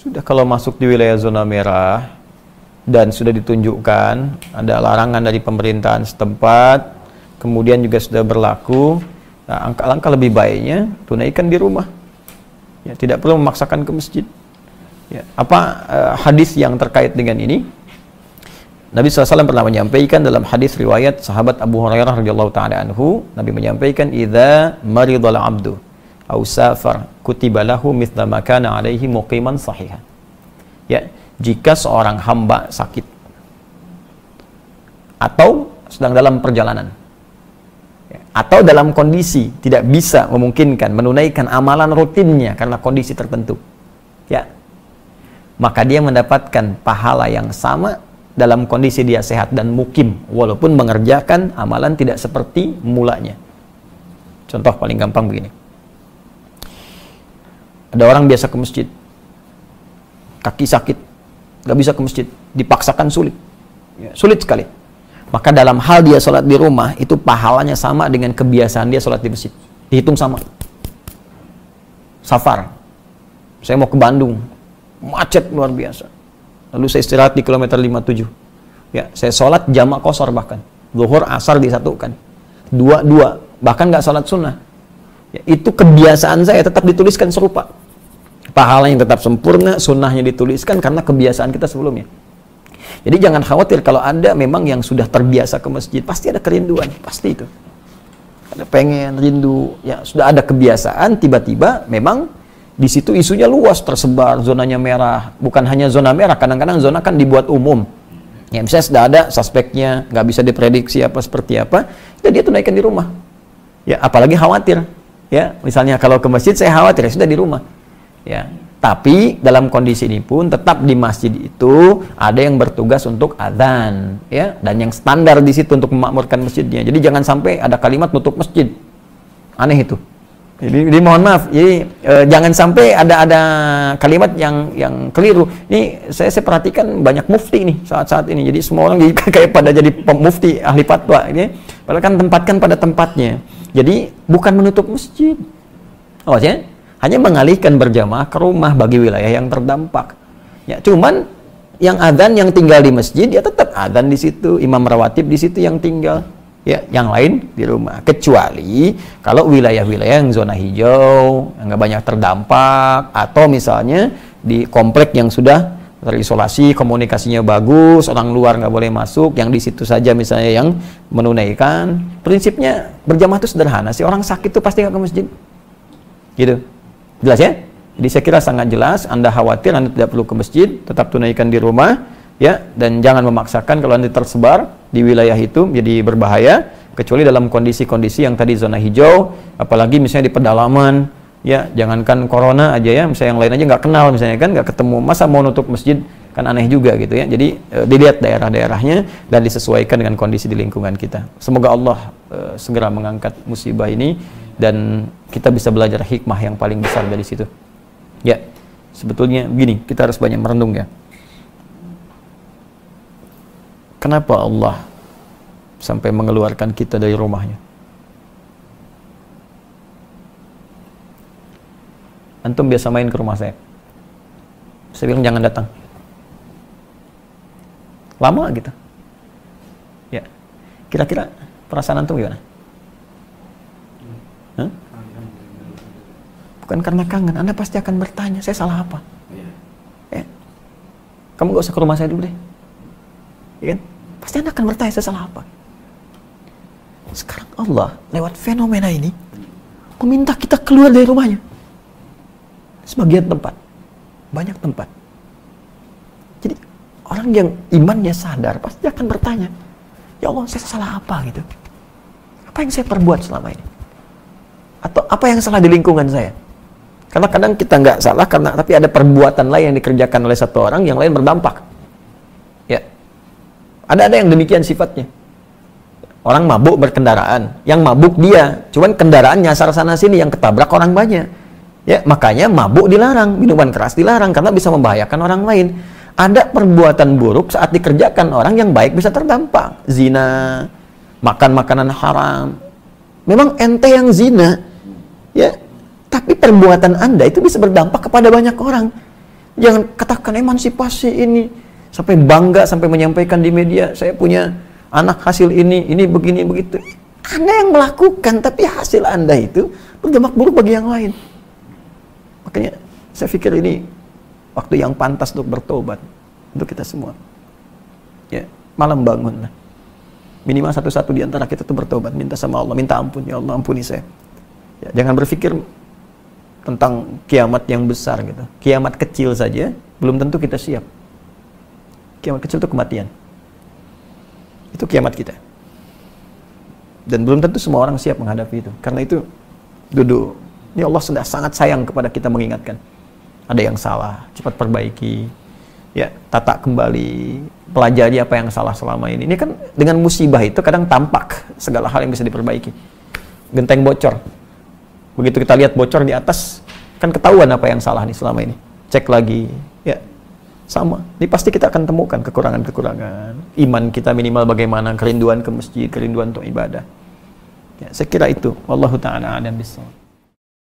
Sudah kalau masuk di wilayah zona merah dan sudah ditunjukkan ada larangan dari pemerintahan setempat, kemudian juga sudah berlaku, nah, langkah lebih baiknya tunaikan di rumah. Ya, tidak perlu memaksakan ke masjid. Ya, hadis yang terkait dengan ini? Nabi SAW pernah menyampaikan dalam hadis riwayat sahabat Abu Hurairah radhiyallahu taala anhu, Nabi menyampaikan, "Idza maridal 'abdu aw safar kutiba lahu mithla ma kana 'alaihi muqiman sahihan." Ya, jika seorang hamba sakit atau sedang dalam perjalanan, ya, atau dalam kondisi tidak bisa memungkinkan menunaikan amalan rutinnya karena kondisi tertentu, ya, maka dia mendapatkan pahala yang sama dalam kondisi dia sehat dan mukim, walaupun mengerjakan amalan tidak seperti mulanya. Contoh paling gampang begini. Ada orang biasa ke masjid, kaki sakit, gak bisa ke masjid, dipaksakan sulit, ya, sulit sekali. Maka dalam hal dia sholat di rumah, itu pahalanya sama dengan kebiasaan dia sholat di masjid. Dihitung sama. Safar, saya mau ke Bandung, macet luar biasa. Lalu saya istirahat di kilometer 57. Ya, saya sholat jamak qashar bahkan. Zuhur, asar disatukan. Dua, bahkan nggak sholat sunnah. Ya, itu kebiasaan saya tetap dituliskan serupa. Pahalanya tetap sempurna, sunnahnya dituliskan karena kebiasaan kita sebelumnya. Jadi jangan khawatir kalau ada memang yang sudah terbiasa ke masjid, pasti ada kerinduan, pasti itu. Ada pengen, rindu, ya sudah ada kebiasaan, tiba-tiba memang di situ isunya luas, tersebar, zonanya merah. Bukan hanya zona merah, kadang-kadang zona kan dibuat umum. Ya, misalnya sudah ada suspeknya, nggak bisa diprediksi apa seperti apa, ya dia tunaikan di rumah. Ya, apalagi khawatir. Ya, misalnya kalau ke masjid saya khawatir, ya sudah di rumah. Ya, tapi dalam kondisi ini pun tetap di masjid itu ada yang bertugas untuk adzan, ya, dan yang standar di situ untuk memakmurkan masjidnya. Jadi jangan sampai ada kalimat nutup masjid. Aneh itu. Jadi mohon maaf, jadi jangan sampai ada kalimat yang keliru. Ini saya perhatikan banyak mufti nih saat ini. Jadi semua orang kayak pada jadi mufti ahli fatwa ini. Padahal kan tempatkan pada tempatnya. Jadi bukan menutup masjid. Oh ya, hanya mengalihkan berjamaah ke rumah bagi wilayah yang terdampak. Ya, cuman yang adzan yang tinggal di masjid ya tetap adzan di situ, imam rawatib di situ yang tinggal. Ya, yang lain di rumah. Kecuali kalau wilayah-wilayah yang zona hijau, yang nggak banyak terdampak, atau misalnya di komplek yang sudah terisolasi, komunikasinya bagus, orang luar nggak boleh masuk, yang di situ saja misalnya yang menunaikan. Prinsipnya berjamaah itu sederhana sih. Orang sakit itu pasti nggak ke masjid. Gitu. Jelas ya? Jadi saya kira sangat jelas. Anda khawatir, Anda tidak perlu ke masjid, tetap tunaikan di rumah. Ya, dan jangan memaksakan kalau nanti tersebar di wilayah itu jadi berbahaya, kecuali dalam kondisi-kondisi yang tadi zona hijau, apalagi misalnya di pedalaman, ya, jangankan corona aja ya, misalnya yang lain aja nggak kenal misalnya kan, nggak ketemu, masa mau nutup masjid, kan aneh juga gitu ya. Jadi dilihat daerah-daerahnya dan disesuaikan dengan kondisi di lingkungan kita. Semoga Allah segera mengangkat musibah ini dan kita bisa belajar hikmah yang paling besar dari situ. Ya, sebetulnya begini, kita harus banyak merenung ya. Kenapa Allah sampai mengeluarkan kita dari rumahnya? Antum biasa main ke rumah saya. Saya bilang jangan datang. Lama gitu. Ya. Kira-kira perasaan antum gimana? Hah? Bukan karena kangen, Anda pasti akan bertanya, saya salah apa? Ya. Kamu gak usah ke rumah saya dulu deh. Ya kan? Pasti Anda akan bertanya, saya salah apa? Sekarang Allah lewat fenomena ini meminta kita keluar dari rumahnya. Sebagian tempat, banyak tempat. Jadi orang yang imannya sadar pasti akan bertanya, ya Allah, saya salah apa gitu? Apa yang saya perbuat selama ini? Atau apa yang salah di lingkungan saya? Karena kadang kita nggak salah tapi ada perbuatan lain yang dikerjakan oleh satu orang, yang lain berdampak. Ya, ada yang demikian sifatnya. Orang mabuk berkendaraan, yang mabuk dia, cuman kendaraan nyasar sana sini, yang ketabrak orang banyak. Ya, makanya mabuk dilarang, minuman keras dilarang karena bisa membahayakan orang lain. Ada perbuatan buruk saat dikerjakan orang yang baik bisa terdampak. Zina, makan makanan haram. Memang ente yang zina, ya, tapi perbuatan Anda itu bisa berdampak kepada banyak orang. Jangan katakan emansipasi ini sampai bangga, sampai menyampaikan di media, saya punya anak hasil ini begini begitu. Anda yang melakukan, tapi hasil Anda itu berdampak buruk bagi yang lain. Makanya saya pikir ini waktu yang pantas untuk bertobat untuk kita semua. Ya, malam bangun lah. Minimal satu-satu di antara kita tuh bertobat, minta sama Allah, minta ampun, ya Allah ampuni saya. Ya, jangan berpikir tentang kiamat yang besar gitu. Kiamat kecil saja belum tentu kita siap. Kiamat kecil itu kematian. Itu kiamat kita. Dan belum tentu semua orang siap menghadapi itu. Karena itu duduk. Ini Allah sudah sangat sayang kepada kita mengingatkan. Ada yang salah, cepat perbaiki. Ya, tata kembali, pelajari apa yang salah selama ini. Ini kan dengan musibah itu kadang tampak segala hal yang bisa diperbaiki. Genteng bocor. Begitu kita lihat bocor di atas, kan ketahuan apa yang salah nih selama ini. Cek lagi, ya sama. Ini pasti kita akan temukan kekurangan-kekurangan. Iman kita minimal bagaimana, kerinduan ke masjid, kerinduan untuk ibadah. Ya, saya kira itu. Wallahu ta'ala a'lam bishawab.